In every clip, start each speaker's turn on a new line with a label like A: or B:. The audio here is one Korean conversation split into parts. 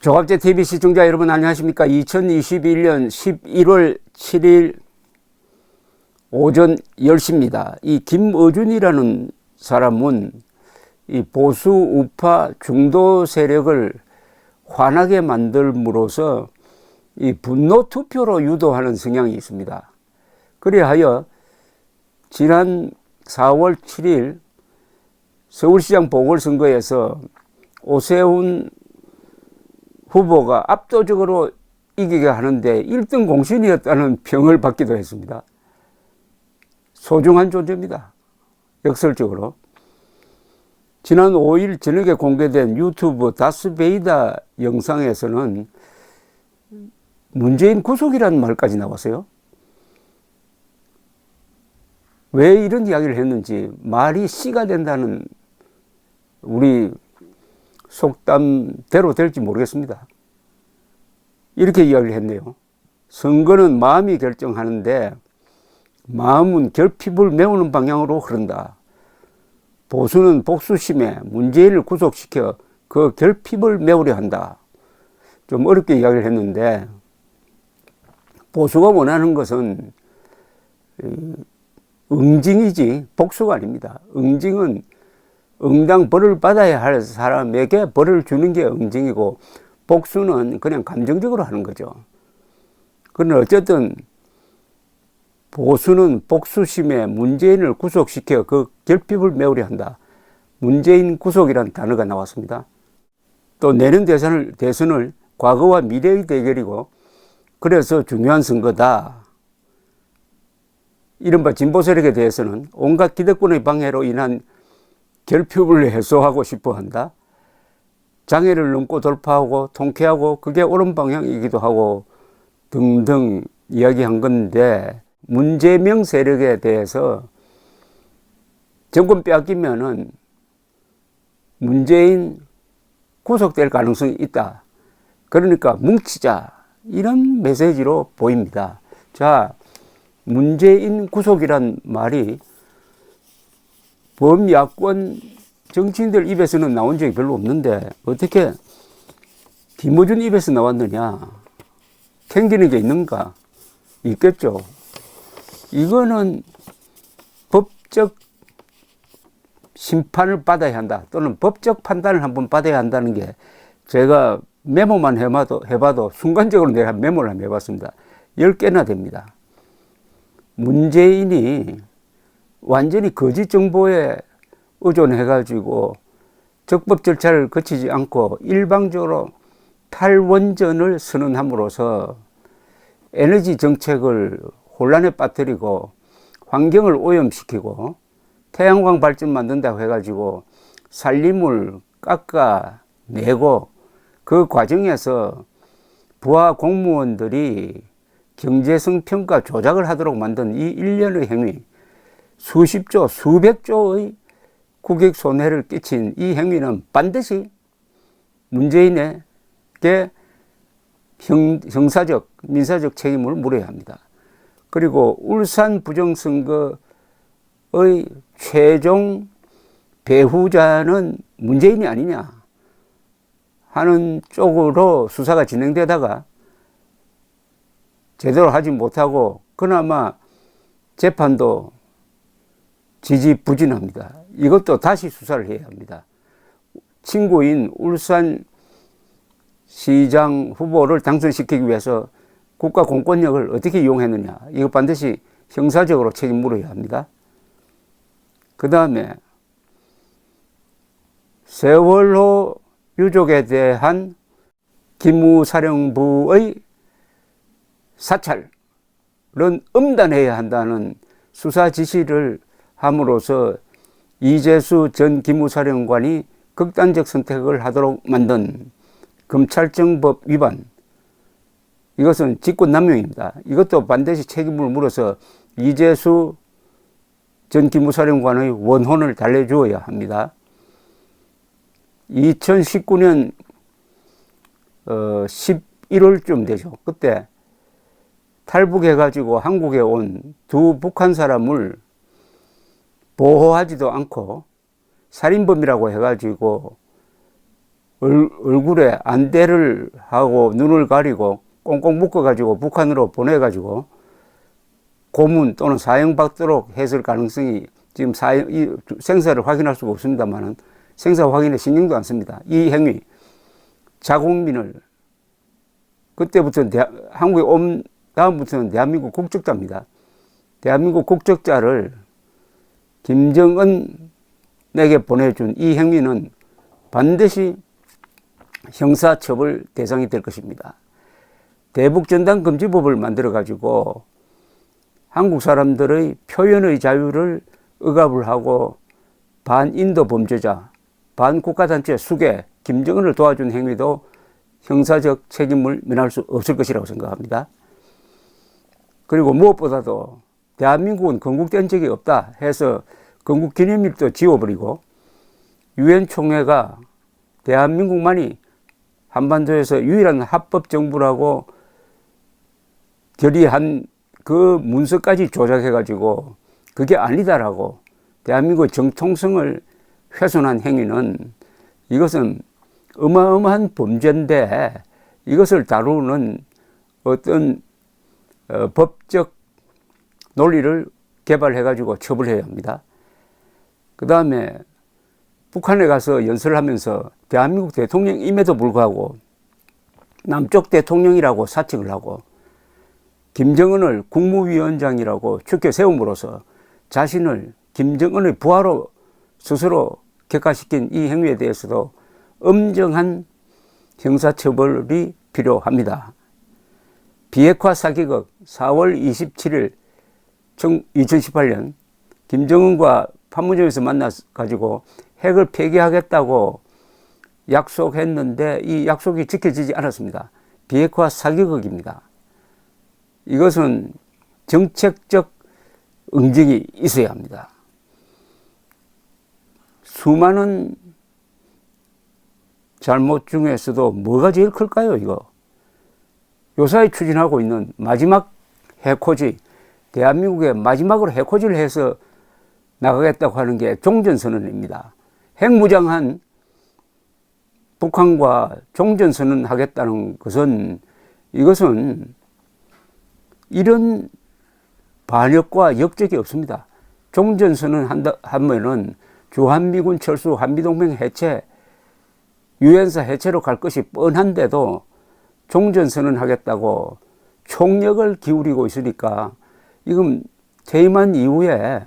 A: 조갑제 TV 시청자 여러분 안녕하십니까? 2021년 11월 7일 오전 10시입니다. 이 김어준이라는 사람은 이 보수 우파 중도 세력을 화나게 만들므로써 이 분노 투표로 유도하는 성향이 있습니다. 그리하여 지난 4월 7일 서울시장 보궐선거에서 오세훈 후보가 압도적으로 이기게 하는데 1등 공신이었다는 평을 받기도 했습니다. 소중한 존재입니다. 역설적으로. 지난 5일 저녁에 공개된 유튜브 다스베이다 영상에서는 문재인 구속이라는 말까지 나왔어요. 왜 이런 이야기를 했는지 말이 씨가 된다는 우리 속담대로 될지 모르겠습니다. 이렇게 이야기를 했네요. 선거는 마음이 결정하는데 마음은 결핍을 메우는 방향으로 흐른다. 보수는 복수심에 문재인을 구속시켜 그 결핍을 메우려 한다. 좀 어렵게 이야기를 했는데 보수가 원하는 것은 응징이지 복수가 아닙니다. 응징은 응당 벌을 받아야 할 사람에게 벌을 주는 게 응징이고 복수는 그냥 감정적으로 하는 거죠. 그러나 어쨌든 보수는 복수심에 문재인을 구속시켜 그 결핍을 메우려 한다. 문재인 구속이라는 단어가 나왔습니다. 또 내년 대선을 과거와 미래의 대결이고 그래서 중요한 선거다. 이른바 진보 세력에 대해서는 온갖 기득권의 방해로 인한 결핍을 해소하고 싶어 한다. 장애를 넘고 돌파하고 통쾌하고 그게 옳은 방향이기도 하고 등등 이야기한 건데 문재명 세력에 대해서 정권 빼앗기면은 문재인 구속될 가능성이 있다. 그러니까 뭉치자. 이런 메시지로 보입니다. 자, 문재인 구속이란 말이 범야권 정치인들 입에서는 나온 적이 별로 없는데 어떻게 김어준 입에서 나왔느냐? 캥기는 게 있는가? 있겠죠. 이거는 법적 심판을 받아야 한다. 또는 법적 판단을 한번 받아야 한다는 게 제가 메모만 해봐도 순간적으로 내가 메모를 한번 해봤습니다. 10개나 됩니다. 문재인이 완전히 거짓 정보에 의존해가지고 적법 절차를 거치지 않고 일방적으로 탈원전을 선언함으로써 에너지 정책을 혼란에 빠뜨리고 환경을 오염시키고 태양광 발전 만든다고 해가지고 산림을 깎아내고 그 과정에서 부하 공무원들이 경제성 평가 조작을 하도록 만든 이 일련의 행위, 수십조, 수백조의 국익 손해를 끼친 이 행위는 반드시 문재인에게 형사적, 민사적 책임을 물어야 합니다. 그리고 울산 부정선거의 최종 배후자는 문재인이 아니냐 하는 쪽으로 수사가 진행되다가 제대로 하지 못하고 그나마 재판도 지지부진합니다. 이것도 다시 수사를 해야 합니다. 친구인 울산시장 후보를 당선시키기 위해서 국가 공권력을 어떻게 이용했느냐. 이거 반드시 형사적으로 책임 물어야 합니다. 그 다음에 세월호 유족에 대한 기무사령부의 사찰은 엄단해야 한다는 수사 지시를 함으로써 이재수 전 기무사령관이 극단적 선택을 하도록 만든 검찰청법 위반, 이것은 직권남용입니다. 이것도 반드시 책임을 물어서 이재수 전 기무사령관의 원혼을 달래주어야 합니다. 2019년 11월쯤 되죠. 그때 탈북해가지고 한국에 온 두 북한 사람을 보호하지도 않고 살인범이라고 해가지고 얼굴에 안대를 하고 눈을 가리고 꽁꽁 묶어가지고 북한으로 보내가지고 고문 또는 사형받도록 했을 가능성이 지금 생사를 확인할 수가 없습니다만은 생사 확인에 신경도 안 씁니다. 이 행위, 자국민을 그때부터 한국에 온 다음부터는 대한민국 국적자입니다. 대한민국 국적자를 김정은에게 보내준 이 행위는 반드시 형사처벌 대상이 될 것입니다. 대북전단금지법을 만들어가지고 한국 사람들의 표현의 자유를 억압을 하고 반인도 범죄자, 반국가단체 수괴, 김정은을 도와준 행위도 형사적 책임을 면할 수 없을 것이라고 생각합니다. 그리고 무엇보다도 대한민국은 건국된 적이 없다 해서 건국기념일도 지워버리고 유엔 총회가 대한민국만이 한반도에서 유일한 합법정부라고 결의한 그 문서까지 조작해가지고 그게 아니다라고 대한민국의 정통성을 훼손한 행위는 이것은 어마어마한 범죄인데 이것을 다루는 어떤 법적 논리를 개발해가지고 처벌해야 합니다. 그 다음에 북한에 가서 연설을 하면서 대한민국 대통령임에도 불구하고 남쪽 대통령이라고 사칭을 하고 김정은을 국무위원장이라고 축켜 세움으로써 자신을 김정은의 부하로 스스로 격화시킨 이 행위에 대해서도 엄정한 형사처벌이 필요합니다. 비핵화 사기극 4월 27일 2018년 김정은과 판문점에서 만나가지고 핵을 폐기하겠다고 약속했는데 이 약속이 지켜지지 않았습니다. 비핵화 사기극입니다. 이것은 정책적 응징이 있어야 합니다. 수많은 잘못 중에서도 뭐가 제일 클까요, 이거? 요사이 추진하고 있는 마지막 해코지, 대한민국에 마지막으로 해코지를 해서 나가겠다고 하는 게 종전선언입니다. 핵무장한 북한과 종전선언하겠다는 것은 이것은 이런 반역과 역적이 없습니다. 종전선언 하면은 주한미군 철수, 한미동맹 해체, 유엔사 해체로 갈 것이 뻔한데도 종전선언 하겠다고 총력을 기울이고 있으니까 이건 퇴임한 이후에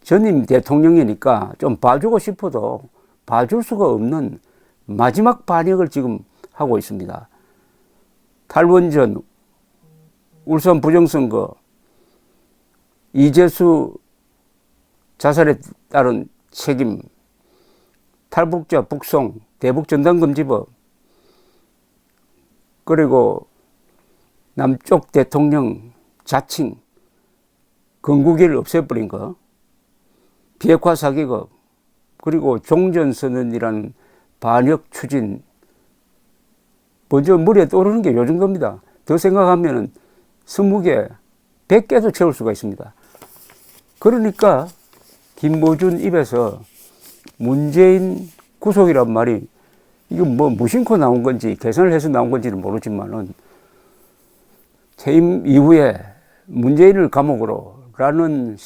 A: 전임 대통령이니까 좀 봐주고 싶어도 봐줄 수가 없는 마지막 반역을 지금 하고 있습니다. 탈원전, 울산 부정선거, 이재수 자살에 따른 책임, 탈북자 북송, 대북전단금지법, 그리고 남쪽 대통령 자칭, 건국일을 없애버린 거, 비핵화 사기극, 그리고 종전선언이라는 반역 추진, 먼저 머리에 떠오르는 게 요 정도입니다. 더 생각하면 20개, 100개도 채울 수가 있습니다. 그러니까 김모준 입에서 문재인 구속이란 말이 이건 뭐 무심코 나온 건지 계산을 해서 나온 건지는 모르지만은 퇴임 이후에 문재인을 감옥으로 라는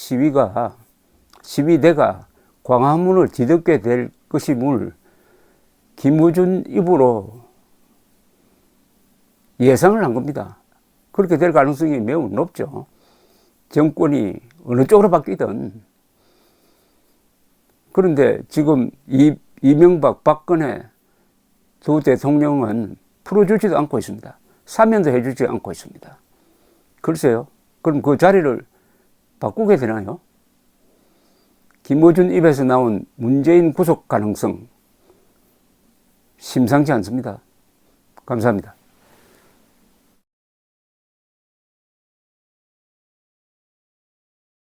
A: 시위대가 광화문을 뒤덮게 될 것임을 김모준 입으로 예상을 한 겁니다. 그렇게 될 가능성이 매우 높죠. 정권이 어느 쪽으로 바뀌든. 그런데 지금 이명박, 박근혜 두 대통령은 풀어주지도 않고 있습니다. 사면도 해주지 않고 있습니다. 글쎄요. 그럼 그 자리를 바꾸게 되나요? 김어준 입에서 나온 문재인 구속 가능성 심상치 않습니다. 감사합니다.